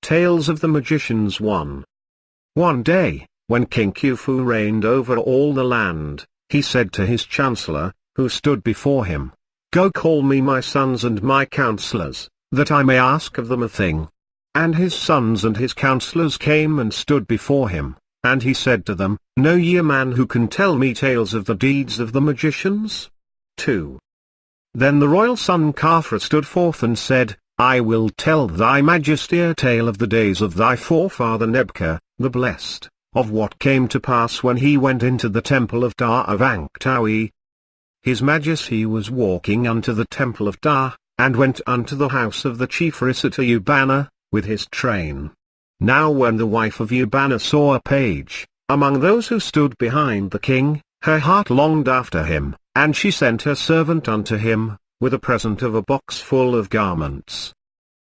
Tales of the Magicians 1. One day, when King Khufu reigned over all the land, he said to his chancellor, who stood before him, "Go call me my sons and my counselors, that I may ask of them a thing." And his sons and his counselors came and stood before him, and he said to them, "Know ye a man who can tell me tales of the deeds of the magicians?" 2. Then the royal son Khafra stood forth and said, "I will tell thy majesty a tale of the days of thy forefather Nebka, the blessed, of what came to pass when he went into the temple of Da of Ankhtawi. His majesty was walking unto the temple of Da, and went unto the house of the chief reciter Ubana, with his train. Now when the wife of Ubana saw a page, among those who stood behind the king, her heart longed after him, and she sent her servant unto him, with a present of a box full of garments.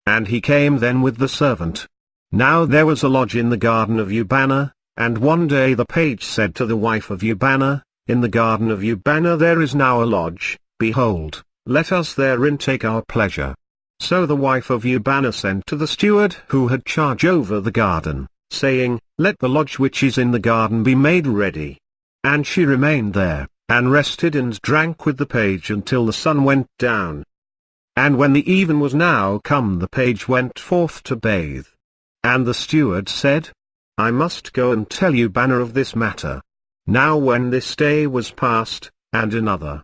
And he came then with the servant. Now there was a lodge in the garden of Ubana, and one day the page said to the wife of Ubana, "In the garden of Ubana there is now a lodge, behold, let us therein take our pleasure." So the wife of Ubana sent to the steward who had charge over the garden, saying, "Let the lodge which is in the garden be made ready." And she remained there, and rested and drank with the page until the sun went down. And when the even was now come, the page went forth to bathe. And the steward said, "I must go and tell Ubana of this matter." Now when this day was past, and another.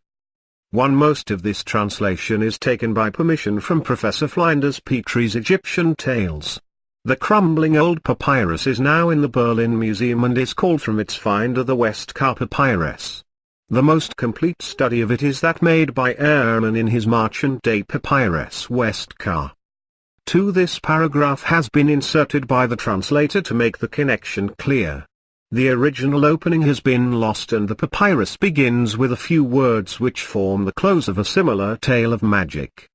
Most of this translation is taken by permission from Professor Flinders Petrie's Egyptian Tales. The crumbling old papyrus is now in the Berlin Museum and is called from its finder the Westcar Papyrus. The most complete study of it is that made by Ehrman in his Marchant Day Papyrus Westcar. This paragraph has been inserted by the translator to make the connection clear. The original opening has been lost and the papyrus begins with a few words which form the close of a similar tale of magic.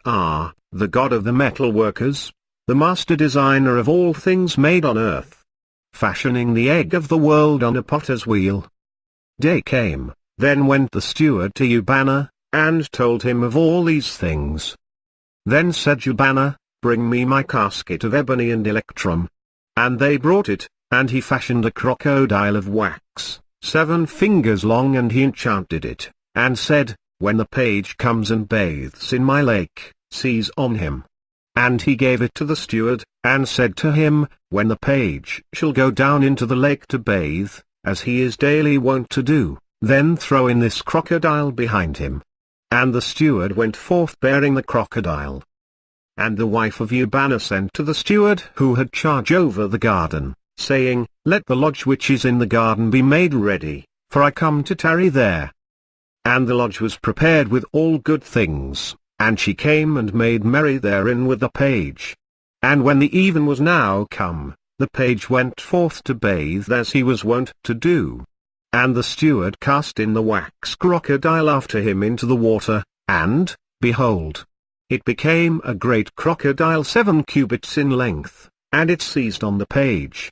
The god of the metal workers, the master designer of all things made on earth, fashioning the egg of the world on a potter's wheel. Day came, then went the steward to Ubana, and told him of all these things. Then said Ubana, "Bring me my casket of ebony and electrum." And they brought it, and he fashioned a crocodile of wax, 7 fingers long, and he enchanted it, and said, "When the page comes and bathes in my lake, seize on him." And he gave it to the steward, and said to him, "When the page shall go down into the lake to bathe, as he is daily wont to do, then throw in this crocodile behind him." And the steward went forth bearing the crocodile. And the wife of Ubana sent to the steward who had charge over the garden, saying, "Let the lodge which is in the garden be made ready, for I come to tarry there." And the lodge was prepared with all good things, and she came and made merry therein with the page. And when the even was now come, the page went forth to bathe as he was wont to do. And the steward cast in the wax crocodile after him into the water, and, behold, it became a great crocodile 7 cubits in length, and it seized on the page.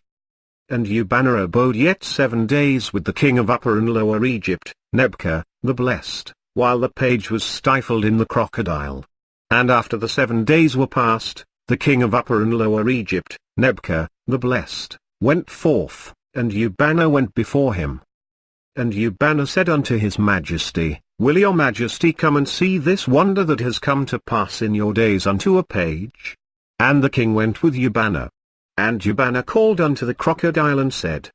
And Ubana abode yet 7 days with the king of Upper and Lower Egypt, Nebka, the blessed, while the page was stifled in the crocodile. And after the 7 days were past, the king of Upper and Lower Egypt, Nebka, the blessed, went forth, and Ubana went before him. And Ubana said unto his majesty, "Will your majesty come and see this wonder that has come to pass in your days unto a page?" And the king went with Ubana. And Ubana called unto the crocodile and said,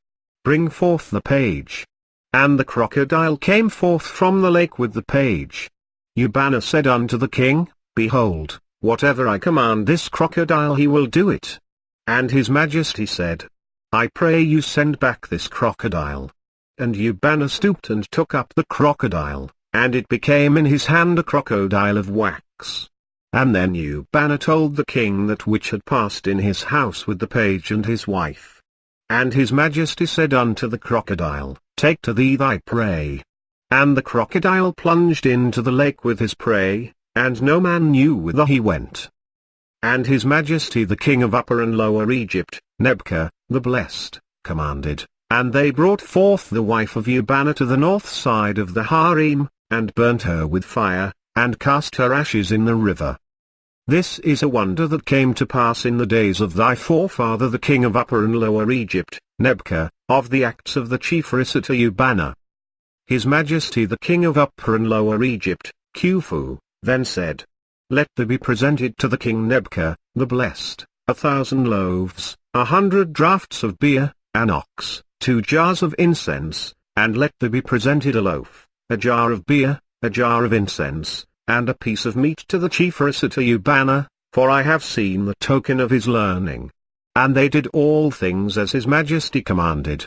"Bring forth the page." And the crocodile came forth from the lake with the page. Ubana said unto the king, "Behold, whatever I command this crocodile he will do it." And his majesty said, "I pray you send back this crocodile." And Ubana stooped and took up the crocodile, and it became in his hand a crocodile of wax. And then Ubana told the king that which had passed in his house with the page and his wife. And his majesty said unto the crocodile, "Take to thee thy prey." And the crocodile plunged into the lake with his prey, and no man knew whither he went. And his majesty the king of Upper and Lower Egypt, Nebka, the blessed, commanded, and they brought forth the wife of Ubana to the north side of the harem, and burnt her with fire, and cast her ashes in the river. This is a wonder that came to pass in the days of thy forefather the king of Upper and Lower Egypt, Nebka, of the acts of the chief reciter Ubanna. His Majesty the king of Upper and Lower Egypt, Khufu, then said, Let there be presented to the king Nebka, the blessed, 1,000 loaves, 100 draughts of beer, an ox, 2 jars of incense, and let there be presented a loaf, a jar of beer, a jar of incense, and a piece of meat to the chief reciter Ubanna, for I have seen the token of his learning. And they did all things as his Majesty commanded.